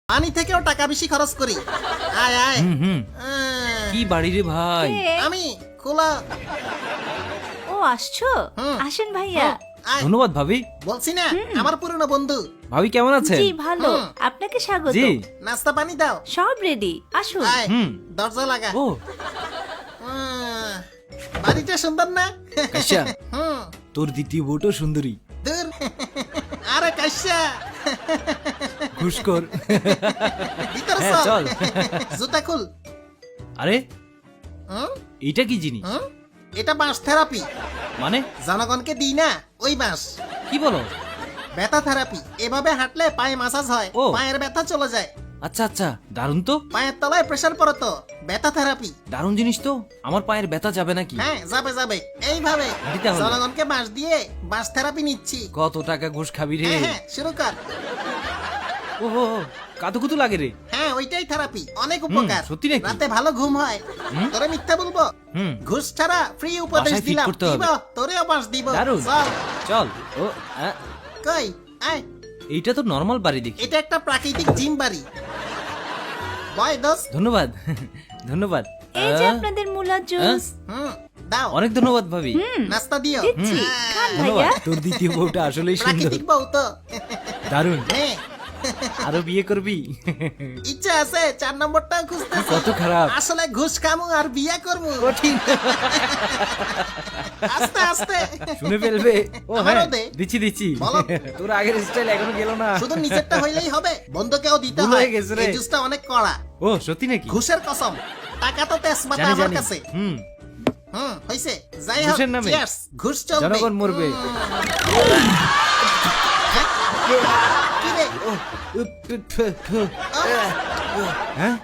পানি থেকেও টাকা বেশি খরচ করি। আয় আয়। কি বাড়ি রে ভাই? আমি খোলা। ও আসছো, আসেন ভাইয়া। আয়। ধন্যবাদ ভাবি। বলছি না আমার পুরনো বন্ধু। ভাবি কেমন আছেন? জি ভালো, আপনাকে স্বাগত। জি। নাস্তা পানি দাও। সব রেডি, আসুন। আয় দরজা লাগা। ও বাড়িটা সুন্দর না? কাশ্যা, হুম তোর দ্বিতীয় বউটাও সুন্দরী। দূর। আরে কাশ্যা ঘুষখোর। ভিতরে হ্যাঁ, চল। চল। জুতা খুল। আরে হুম এইটা কি জিনিস? হুম এটা বাঁশ থেরাপি। মানে জনগণকে দিই না ওই বাঁশ। কি বলো? ব্যথা থেরাপি। এভাবে হাঁটলে পায়ে মাসাজ হয়, ও। পায়ের ব্যথা চলে যায়। আচ্ছা আচ্ছা, দারুণ তো। পায়ের তলায় প্রেসার পড়ে তো, ব্যথা থেরাপি। দারুণ জিনিস তো। আমার পায়ের ব্যথা যাবে নাকি? হ্যাঁ যাবে যাবে। এইভাবে হাঁটিতে হবে। জনগণকে বাঁশ দিয়ে বাঁশ থেরাপি নিচ্ছি। কত টাকা ঘুষ খাবি রে? হ্যাঁ হ্যাঁ শুরু কর। ও কাতুকুতু লাগে রে। হ্যাঁ ওইটাই থেরাপি, অনেক উপকার। সত্যি নাকি? রাতে ভালো ঘুম হয়। তোরে মিথ্যা বলবো? হুম ঘুষ ছাড়া ফ্রি উপদেশ বাসায় fit দিলাম। করতে হবে। দিব, তোরেও বাঁশ দিব। দারুণ। চল চল। ও কই আয়। এইটা তো নর্মাল বাড়ি দেখি। এটা একটা প্রাকৃতিক জিম বাড়ি। বয় দোস্ত। ধন্যবাদ। ধন্যবাদ। এই যে আপনাদের মুলা জুস। দাও। অনেক ধন্যবাদ ভাবি। নাস্তা দিও। দিচ্ছি, খান ধন্যবাদ। ভাইয়া। তোর দ্বিতীয় বউটা আসলেই সুন্দর। প্রাকৃতিক বউ তো। দারুণ। নে আরো বিয়ে করবি? ইচ্ছা আছে, 4 নম্বরটাও খুঁজতেছি। কত খারাপ। আসলে ঘুষ খামু আর বিয়া করমু। কঠিন। আস্তে আস্তে। শুনে ফেলবে। ও আমারও হ্যাঁ, দে। দিচ্ছি দিচ্ছি। বলো। তোর আগের স্টাইল এখনো গেল না। শুধু নিচেরটা হইলেই হবে, বন্ধুকেও দিতে ভুল হয়। হয়ে গেছে রে। এই জুসটা অনেক কড়া। ও সত্যি নাকি? ঘুষের কসম। টাকা তো তেজপাতা জানি আমার জানি। কাছে। হইছে। যাই হোক, ঘুষের নামে। cheers, ঘুষ চলবে। জনগণ মরবে। কি রে? হ্যাঁ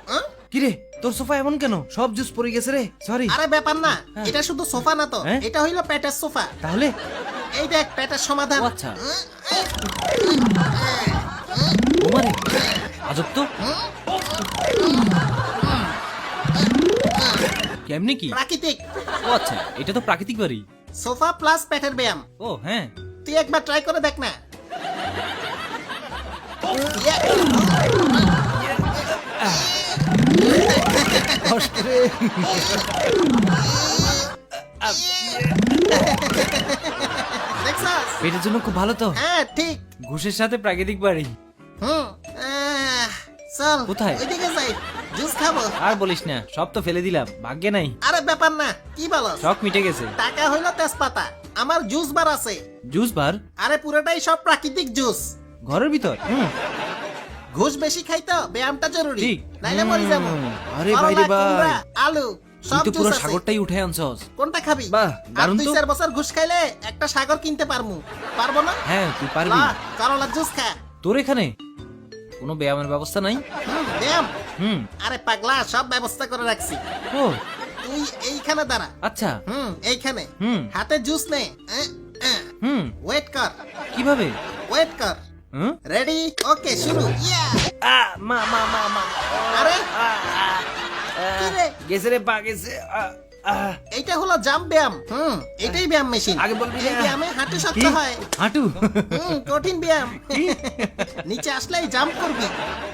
কি রে, তোর সোফা এমন কেন? সব জুস পড়ে গেছে রে। সরি। আরে ব্যাপার না, এটা শুধু সোফা না তো, হ্যাঁ? এটা হইলো পেটের সোফা। তাহলে এই দেখ পেটের সমাধান। ও আচ্ছা। ওমারে আজব তো। কেমনি কি? প্রাকৃতিক ও আচ্ছা, এটা তো প্রাকৃতিক বাড়ি। সোফা প্লাস পেটের ব্যায়াম। ও হ্যাঁ। তুই একবার ট্রাই করে দেখ না। ইয়ে, কষ্ট রে। দেখছস? পেটের জন্য খুব ভালো তো। হ্যাঁ ঠিক। ঘুষের সাথে প্রাকৃতিক বাড়ি। চল কোথায়? ওইদিকে যাই, জুস খাবো। আর বলিস না, সব তো ফেলে দিলাম, ভাগ্যে নাই। আরে ব্যাপার না, কি বলস? শখ মিটে গেছে। টাকা হইলো তেজপাতা, আমার জুস বার আছে। Juice bar? আরে পুরোটাই সব প্রাকৃতিক জুস। ঘরের ভিতর? ঘুষ বেশি খাইতো ব্যায়ামটা জরুরি, ঠিক। নাইলে মরে যাবো। আরে করলা, ভাই রে ভাই। কুমড়া, আলু তুই সব তো জুস পুরো আছে। সাগরটাই উঠে আনছস। কোনটা খাবি? বাহ, আর দারুণ তো। 2-4 বছর ঘুষ খাইলে একটা সাগর কিনতে পারমু। পারবো না? হ্যাঁ তুই পারবি। লা, করলার জুস খা। তোর এখানে কোনো ব্যায়ামের ব্যবস্থা নাই? ব্যায়াম? হুম। আরে পাগলা, সব ব্যবস্থা করে রাখছি। ও তুই এইখানে দাঁড়া। আচ্ছা। এইখানে। হুম। হাতে জুস নে। ওয়েট কর, কিভাবে? ওয়েট কর। হুম? রেডি? ওকে শুরু। ইয়া! মা মা মা মা। আরে কি রে? গেছে রে, পা গেছে। এইটা হলো জাম্প ব্যায়াম। এটাই ব্যায়াম মেশিন। আগে বলবি এই না। ব্যায়ামে হাঁটু শক্ত কি? হয়। হাঁটু? কঠিন ব্যায়াম। নিচে আসলেই জাম্প করবি।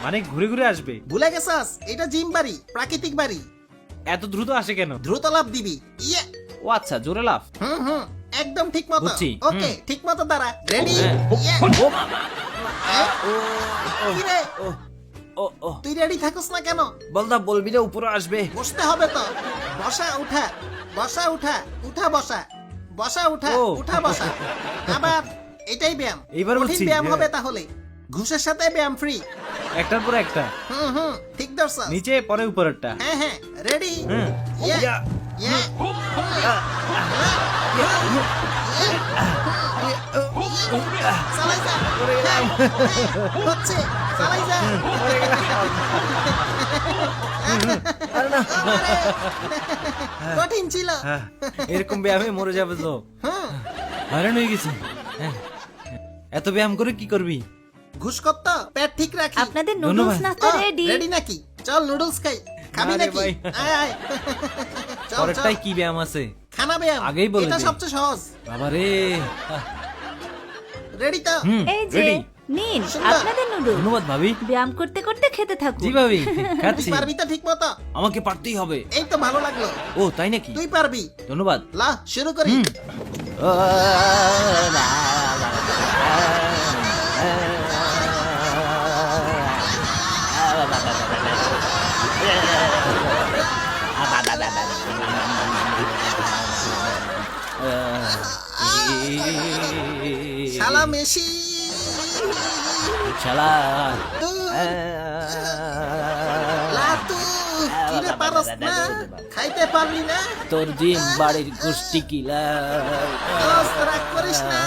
মানে ঘুরে ঘুরে আসবে? ভুলে গেছস? এটা জিম বাড়ি, প্রাকৃতিক বাড়ি। এত দ্রুত আসে কেন? দ্রুত লাফ দিবি। ইয়ে! ও আচ্ছা, জোরে লাফ। একদম ঠিক মতো। বুঝছি। ওকে, ঠিক মতো দাঁড়া। রেডি? হ্যাঁ। ও মামা। কি রে? ও ও তুই রেডি থাকস না কেন? বলদা বলবি না উপরে আসবে। বসতে হবে তো। বসা উঠা, বসা উঠা, উঠা বসা, বসা উঠা, ও। উঠা বসা। আবার এটাই ব্যায়াম। এইবার কঠিন বুঝছি। ব্যায়াম হবে তাহলে। ঘুষের সাথে ব্যায়াম ফ্রি। একটার পর একটা। ঠিক ধরছস। নিচে পরে উপরেরটা। হ্যাঁ রেডি? হুম। ইয়া! ইয়া। ইয়া! চালাই যা। হচ্ছে, চালাই যা। কঠিন ছিল। হ্যাঁ, এরকম ব্যায়ামে মরে যাবে তো। হুম, হয়রান হয়ে গেছি। হ্যাঁ। এত ব্যায়াম করে কি করবি? ঘুষ করত পেট ঠিক রাখি। আপনাদের নুডলস ধন্যবাদ। নাস্তা রেডি। রেডি নাকি? চল নুডলস খাই। খাবি না রে নাকি? ভাই। আয় আয়। চল চল। পরেরটাই কি ব্যায়াম আছে? খানা ব্যায়াম। আগেই বলে এটা দে। সবচেয়ে সহজ। বাবা রে। রেডি তো? এই যে রেডি। নিন সুন্দর। আপনাদের নুডলস ধন্যবাদ ভাবি। ব্যায়াম করতে করতে খেতে থাকুন জি ভাবি, তুই খাচ্ছি। পারবি তো ঠিক মতো? আমাকে পারতেই হবে। এই তো ভালো লাগলো। ও তাই নাকি? তুই পারবি। ধন্যবাদ। লা শুরু করি। শালা মেশি শালা। তুই লা তুই কিরে পারস না? খাইতে পারলি না? তোর জিম বাড়ির গোষ্ঠী কিলা। দোস্ত রাগ করিস না।